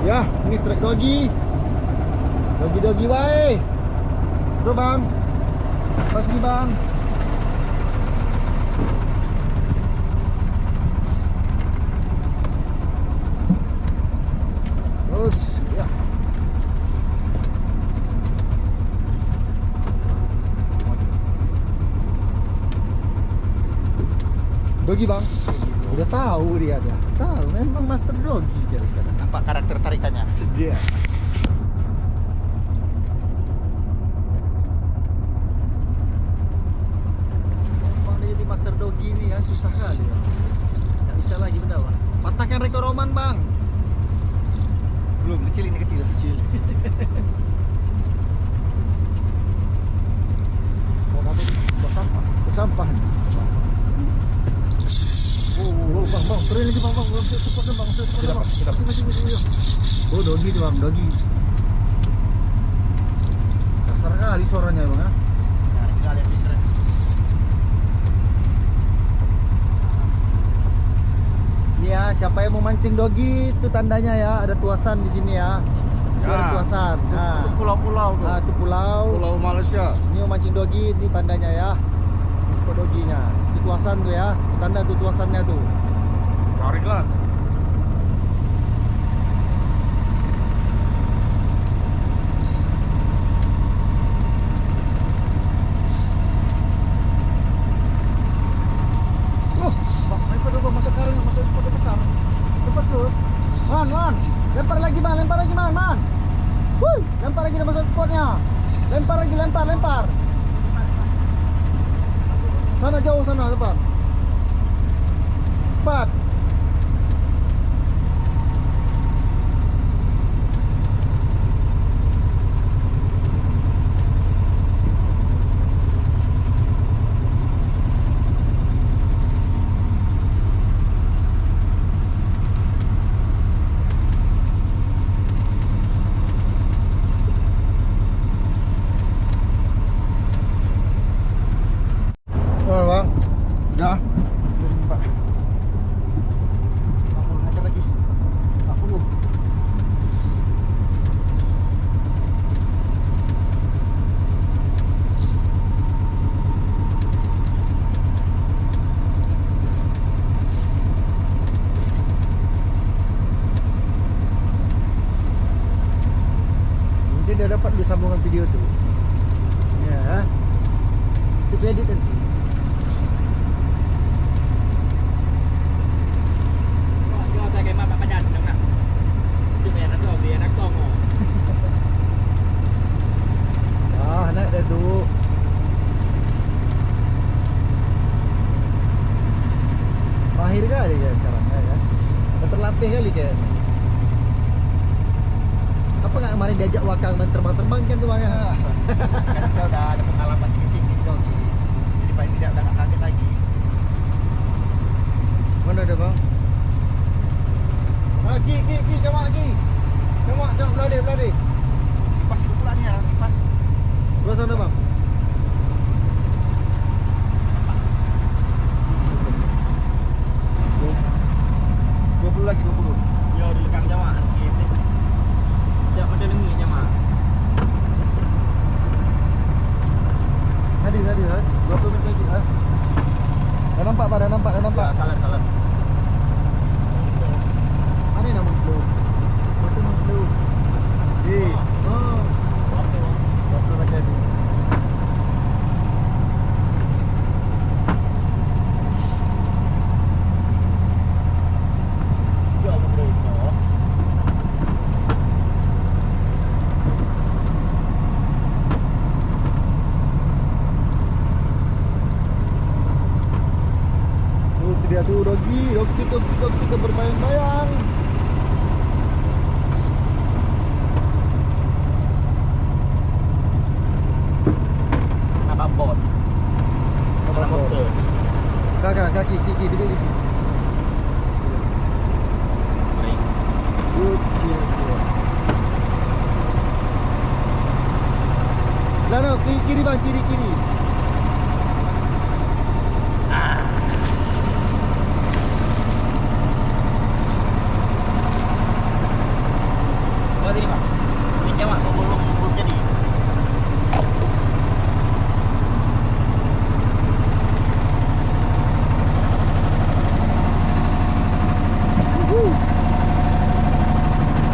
Ya, ini trek dogi. Dogi wae. Bro bang. Pas nih bang. Terus ya. Dogi bang. Udah tahu dia. Tahu memang master dogi dia sekarang. Nampak karakter tarikannya. Dia. Memang dia jadi master dogi ini ya susah kali ya. Nggak bisa lagi benda bang. Patahkan rekor Roman bang. Belum, kecil ini kecil. Mau apa? Buat sampah. Buat sampah. Oh, bang, keren lagi bang, cepat bang, masih. Oh, dogi tuh bang, dogi. Kasar kali suaranya bang, ya. Kali yang keren. Ini ya, siapa yang mau mancing dogi itu tandanya ya, ada tuasan di sini ya. Itu ada tuasan. Nah, Itu pulau-pulau tuh. nah, itu pulau. Pulau Malaysia. Ini mau mancing dogi, ini tandanya ya. Ini spot doginya. Itu tuasan tuh ya, itu tanda tuh tuasannya tuh. Tarik lah. Bang, lempar dulu bang, masuk karung, masuk spot besar. Cepat terus. Man. Lempar lagi man. Wuh, lempar lagi dia masuk spotnya. Lempar lagi, lempar. Sana jauh sana depan. Cepat. Oh, bang. Udah. Pak. Bangun aja lagi. 40. Mungkin dia dapat di sambungan video tuh. Ya. Itu edit nanti. Ah, naik dah tu. Mahir kali dia sekarang ya kan. Dah terlatih kali dia. Apa nggak kemarin diajak wakang main terbang-terbang kan tuh bang ya? Kan kita udah ada pengalaman sedikit di dogi. Jadi paling tidak udah nggak kaget lagi. Mana ada bang? Ah, ki, Camak, belade. Kipas itu pula nih ya, kipas. Dua sana bang. Lagi 20. Yo di lekang Jawa. Gitu. Ya model ini Jawa. Tadi 20 menit lagi ha. Dah nampak pak, dah nampak. Kalan. Mana nama blue? Betul nama blue. Oh. 20 macam ni. Dia tuh dogi kita berbayang-bayang. Apa bot? Kakak, kaki, di sini. Kecil. Lah no, kiri bang, kiri. sini Pak. Pinjam Pak, belum jadi.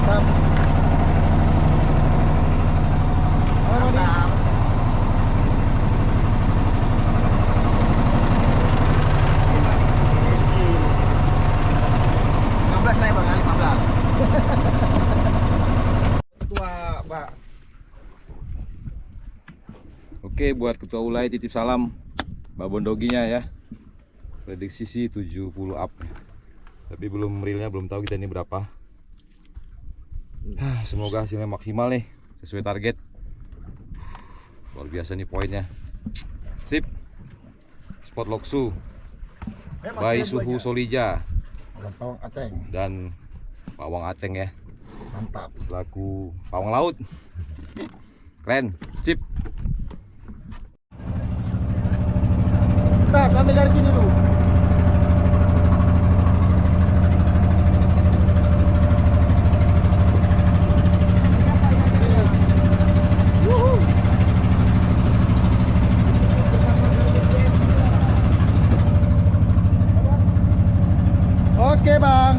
Mantap. Mana dia? Kecil. 15 naik bang, 15. Tua Pak. Oke, buat Ketua Ulai titip salam Mbak Bondoginya ya. Prediksi sih 70 up. Tapi belum realnya belum tahu kita ini berapa. Semoga hasilnya maksimal nih, sesuai target. Luar biasa nih poinnya. Sip. Spot Loksu by Suhu Solija Pawang Ateng. dan Pawang Ateng ya, Mantap. selaku pawang laut. Keren, sip. Bentar, ambil dari sini dulu. Oke bang.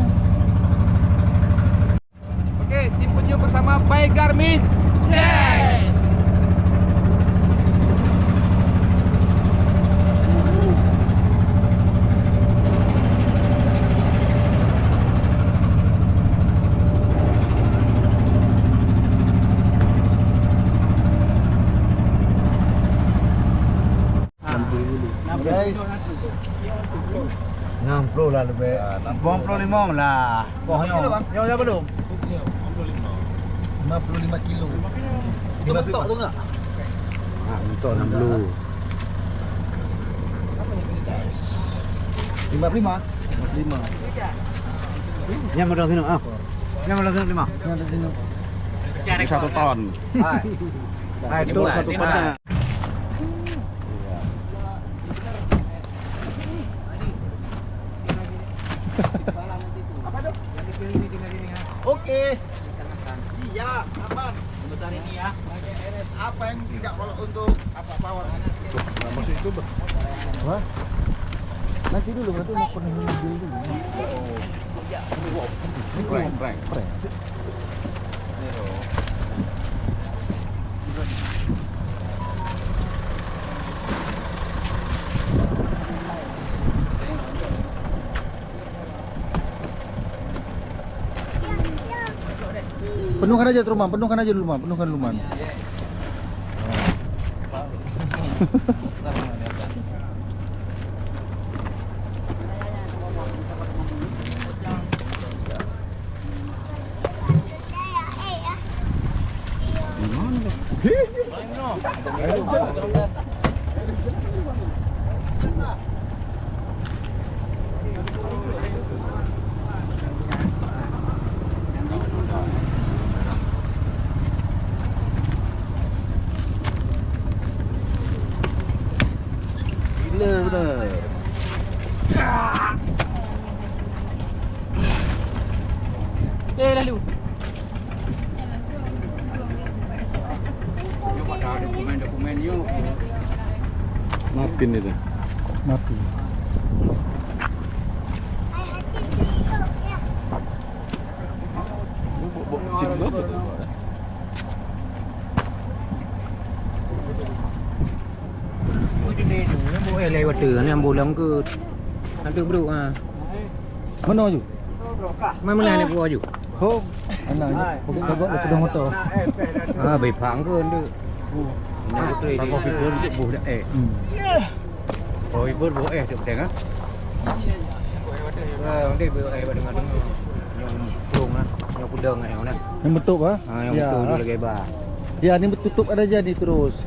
Oke, tim penyu bersama by Garmin. Yes. Guys. 60 lah lebih. 85 lah. Bohongnya. Yang siapa dong? 55 kilo. Itu betok tuh enggak? Ah, untuk 60. 55. 55. Yang mau sini ah. Yang mau sini 5. Yang ada sini. Cari 1 ton. Hai. Hai, itu 1 ton. Oke. Iya, aman. Besar ini ya. Apa yang tidak kalau untuk apa power? Masih itu, Bang. Wah. Nanti dulu berarti mau pernah dulu. Prank. Penuhkan aja rumah, penuhkan aja dulu, Man. Penuhkan dulu, Man. Gila benar. Lalu. Coba ada dokumen yuk. Martin itu. Mati. Boleh lewat tu, ni ambulan ke. Nanti berdua ah. Mana ju? Mana ni gua ju. Oh, anak. Pokok kagak lu sudah motor. Ah, bai phang ke tu. Nak tu Bang kopi pun buh dah Oh, ibu buh dekat tengah. Nanti bai dengan yang kurung lah, yang kudang yang mana. Yang betul ah? Yang betul tu lagi bah. Ya, ni tutup ada jadi terus.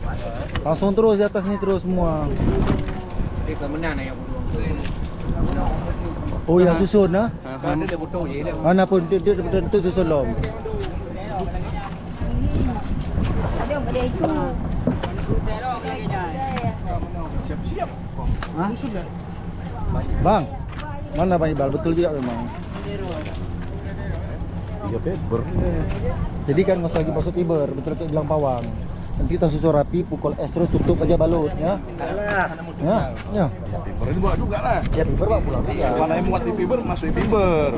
Langsung terus di atas ni terus semua. Dia ke mana yang kurung tu. Oh ya, susun ah. Kan dia betul je dia. Mana pun dia tu susun lom. Siap-siap. Hah? Bang, mana Bang Iqbal? Betul juga memang. Iya paper. Jadi kan nggak usah lagi masuk fiber, betul kayak bilang Pawang. Nanti kita susu rapi, pukul es terus tutup aja balut ya. Ya. Paper itu bawa juga lah. Ya fiber Pak pulang aja. Mana yang muat di fiber masuk di fiber.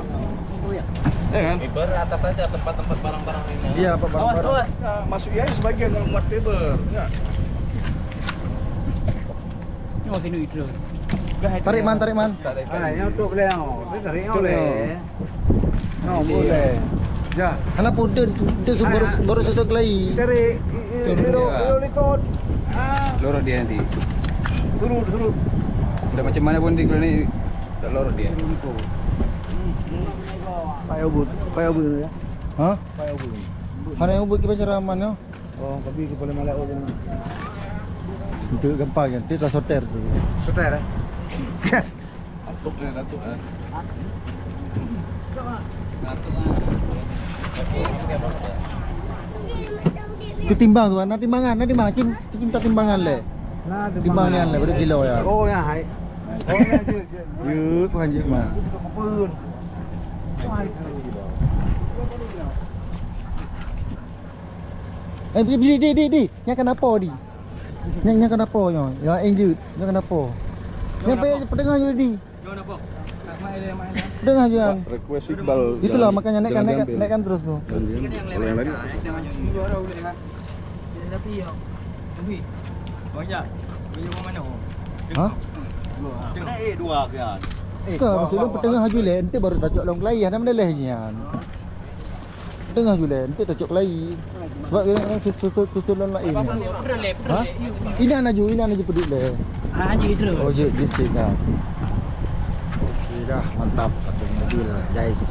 Ya kan? Fiber atas saja tempat-tempat barang-barang ini. Iya, Pak barang-barang. Masuk ya sebagian yang muat fiber. Ya. Tarik man. Ah, yang untuk boleh yang. Tarik boleh. No, boleh. Ya, Karena pun dia baru susu kelai. tarik. Hero ikut. Ah, Lorot dia nanti. surut. Sudah macam mana pun di ini tak lorot dia. Payah ubud ya. Hah? Payah ubud. Hana yang ubah kita cara mana? Oh, tapi kepala malak aja. Itu gampang kan, kita soter tu. Seter. Datuk. Itu timbang tu, nak timbangan, cim minta timbangan le. Nah, Timbangan le, berapa kilo ya? Oh, ya, hai. Oh, ya, je. Yuk, penganjik mah. Kepun. Di. Yang kenapa di? Yang kenapa nyo? Yang injut, yang kenapa? Yang pendengar je di. Dengar je yang. Request Iqbal. Itulah makanya naikkan terus tu. Kalau yang lain Hah? Naik dua kan. Kau maksudnya petengah haju le, nanti baru tacuk long kelai, ada mana lehnya. Petengah haju le, nanti tacuk kelai. Sebab orang susu long lain. Hah? Ini anak ju peduk le. Oh, je cek dah. Okey dah, mantap satu mobil guys.